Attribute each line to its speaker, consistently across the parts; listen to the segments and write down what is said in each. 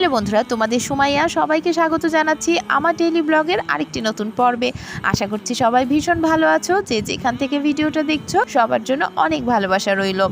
Speaker 1: Hello বন্ধুরা, তোমাদের সুমাইয়া সবাইকে স্বাগত জানাচ্ছি আমার ডেইলি ব্লগের আরেকটি নতুন পর্বে। আশা করছি সবাই ভীষণ ভালো আছো। যে যেখান থেকে ভিডিওটা দেখছো সবার জন্য অনেক ভালোবাসা রইল।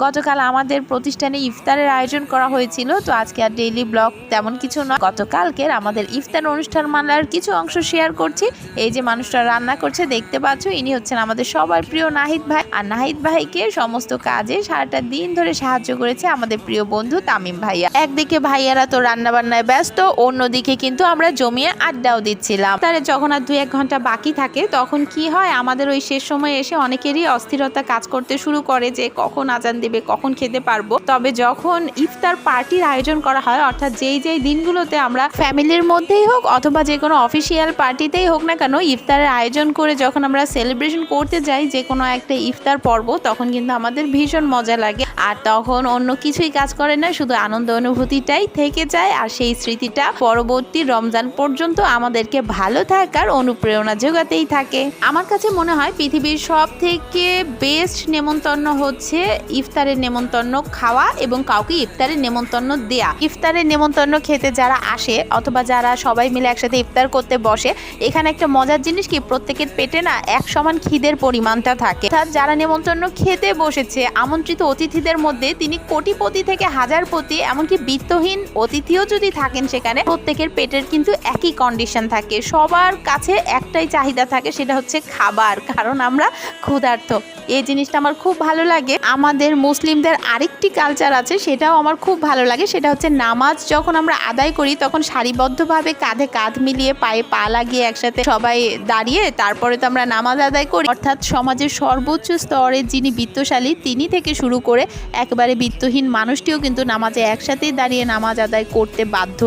Speaker 1: গতকাল আমাদের প্রতিষ্ঠানে ইফতারের আয়োজন করা হয়েছিল, তো আজকে আর ডেইলি ব্লগ তেমন কিছু নয়। গতকালকের আমাদের ইফতার অনুষ্ঠান মালার কিছু অংশ শেয়ার করছি। এই যে মানুষটা রান্না করছে দেখতে পাচ্ছ, ইনি হচ্ছেন আমাদের সবার প্রিয় নাহিদ ভাই। আর নাহিদ ভাইকে সমস্ত কাজে সারাটা দিন ধরে সাহায্য করেছে আমাদের প্রিয় বন্ধু তামিম ভাইয়া। একদিকে ভাইয়ারা তো রান্না বান্নায় ব্যস্ত, অন্যদিকে কিন্তু আমরা জমিয়ে আড্ডাও দিচ্ছিলাম। তারে যখন আর 2-1 ঘন্টা বাকি থাকে তখন কি হয়, আমাদের ওই শেষ সময়ে এসে অনেকেরই অস্থিরতা কাজ করতে শুরু করে যে কখন আজান দেবে, কখন খেতে পারবো। তবে যখন ইফতার পার্টির আয়োজন করা হয়, অর্থাৎ যেই দিনগুলোতে আমরা ফ্যামিলির মধ্যেই হোক অথবা যে কোনো অফিসিয়াল পার্টিতেই হোক না কেন ইফতারের আয়োজন করে যখন আমরা সেলিব্রেশন করতে যাই যে কোনো একটা ইফতার পর্ব, তখন কিন্তু আমাদের ভীষণ মজা লাগে। আর তখন অন্য কিছুই কাজ করে না, শুধু আনন্দ অনুভূতিটাই থেকে যায়। আর সেই স্মৃতিটা পরবর্তী রমজান পর্যন্ত আমাদেরকে ভালো থাকার অনুপ্রেরণা যোগাতেই থাকে। আমার কাছে মনে হয় পৃথিবীর সব থেকে বেস্ট নেমন্তন্ন হচ্ছে ইফতারের নেমন্তন্ন খাওয়া এবং কাউকে ইফতারের নেমন্তন্ন দেয়া। ইফতারের নেমন্তন্ন খেতে যারা আসে অথবা যারা সবাই মিলে একসাথে ইফতার করতে বসে, এখানে একটা মজার জিনিস কি, প্রত্যেকের পেটে না এক সমান খিদের পরিমাণটা থাকে। অর্থাৎ যারা নেমন্তন্ন খেতে বসেছে, আমন্ত্রিত অতিথিদের মধ্যে তিনি কোটিপতি থেকে হাজারপতি, এমনকি বিত্তহীন অতিথিও যদি থাকেন সেখানে, প্রত্যেকের পেটের কিন্তু একই কন্ডিশন থাকে। সবার কাছে একটাই চাহিদা থাকে, সেটা হচ্ছে খাবার, কারণ আমরা ক্ষুধার্ত। এই জিনিসটা আমার খুব ভালো লাগে। আমাদের মুসলিমদের আরেকটি কালচার আছে, সেটাও আমার খুব ভালো লাগে। সেটা হচ্ছে নামাজ যখন আমরা আদায় করি তখন সারিবদ্ধভাবে কাঁধে কাঁধ মিলিয়ে পায়ে পা লাগিয়ে একসাথে সবাই দাঁড়িয়ে তারপরে তো আমরা নামাজ আদায় করি। অর্থাৎ সমাজের সর্বোচ্চ স্তরের যিনি বিত্তশালী তিনি থেকে শুরু করে একেবারে বিত্তহীন মানুষটিও কিন্তু নামাজে একসাথেই দাঁড়িয়ে নামাজ আদায় করতে বাধ্য।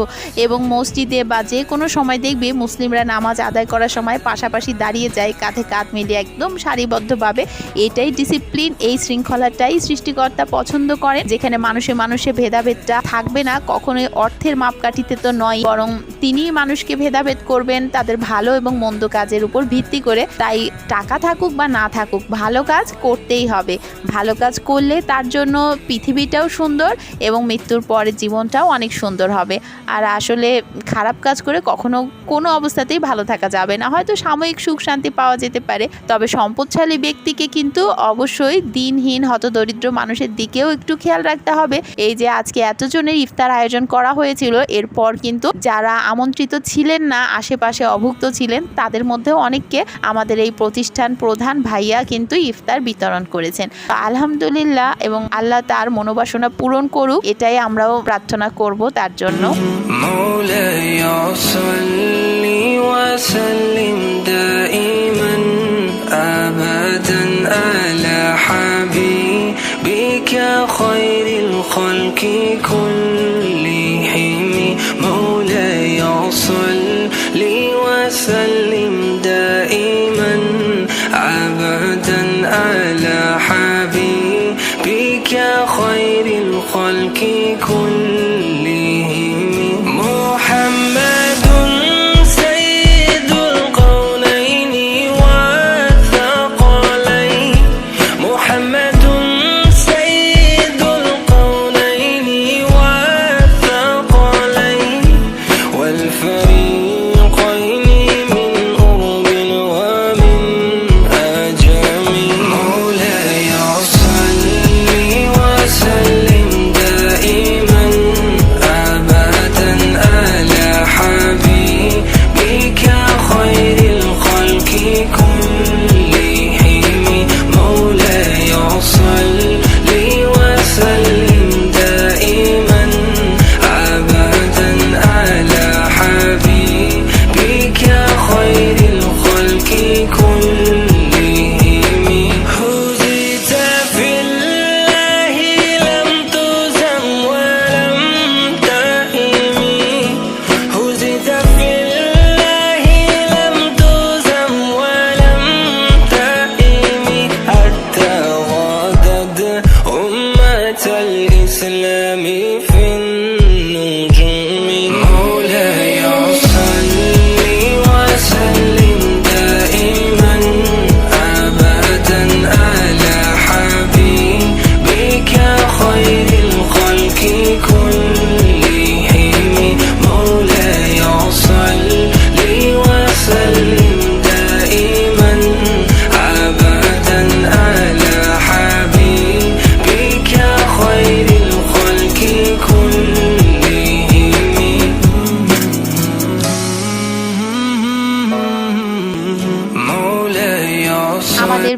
Speaker 1: এবং মসজিদে বা যে কোনো সময় দেখবে মুসলিমরা নামাজ আদায় করার সময় পাশাপাশি দাঁড়িয়ে যায় কাঁধে কাঁধ মিলিয়ে একদম সারিবদ্ধভাবে। এটাই ডিসিপ্লিন, এই শৃঙ্খলাটাই সৃষ্টিকর্তা পছন্দ করেন, যেখানে মানুষে ভেদাভেদটা থাকবে না। কখনোই অর্থের মাপকাঠিতে তো নয়, বরং তিনিই মানুষকে ভেদাভেদ করবেন তাদের ভালো এবং মন্দ কাজের উপর ভিত্তি করে। তাই টাকা থাকুক বা না থাকুক, ভালো কাজ করতেই হবে। ভালো কাজ করলে তার জন্য পৃথিবীটাও সুন্দর এবং মৃত্যুর পরের জীবনটাও অনেক সুন্দর হবে। আর আসলে খারাপ কাজ করে কখনো কোনো অবস্থাতেই ভালো থাকা যাবে না। হয়তো সাময়িক সুখ শান্তি পাওয়া যেতে পারে, তবে সম্পদশালী ব্যক্তিকে কিন্তু অবশ্যই দিনহীন হতদরিদ্র মানুষের দিকেও একটু খেয়াল রাখতে হবে। এই যে আজকে এতজনের ইফতার আয়োজন করা হয়েছিল, এরপর কিন্তু যারা আমন্ত্রিত ছিলেন না, আশেপাশে অভুক্ত ছিলেন, তাদের মধ্যেও অনেককে আমাদের এই প্রতিষ্ঠান প্রধান ভাইয়া কিন্তু ইফতার বিতরণ করেছেন। আলহামদুলিল্লাহ, এবং আল্লাহ তার মনোবাসনা পূরণ করুক, এটাই আমরাও প্রার্থনা করব তার জন্য।
Speaker 2: خير الخلق كلهم مولاي صل وسلم دائما أبدا على حبيبك خير الخلق كلهم محمد سيد القولين والثقلين محمد سيد القولين والثقلين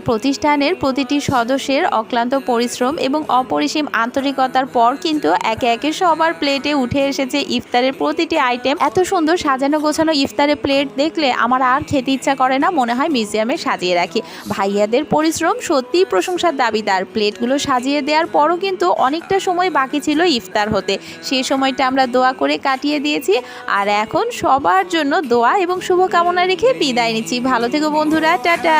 Speaker 1: প্রতিষ্ঠানের প্রতিটি সদস্যের অক্লান্ত পরিশ্রম এবং অপরিসীম আন্তরিকতার পর কিন্তু একে একে সবার প্লেটে উঠে এসেছে ইফতারের প্রতিটি আইটেম। এত সুন্দর সাজানো গোছানো ইফতারের প্লেট দেখলে আমার আর খেতে ইচ্ছা করে না, মনে হয় মিউজিয়ামে সাজিয়ে রাখি। ভাইয়াদের পরিশ্রম সত্যিই প্রশংসার দাবিদার। প্লেটগুলো সাজিয়ে দেওয়ার পরও কিন্তু অনেকটা সময় বাকি ছিল ইফতার হতে, সেই সময়টা আমরা দোয়া করে কাটিয়ে দিয়েছি। আর এখন সবার জন্য দোয়া এবং শুভকামনা রেখে বিদায় নিচ্ছি। ভালো থেকো বন্ধুরা, টাটা।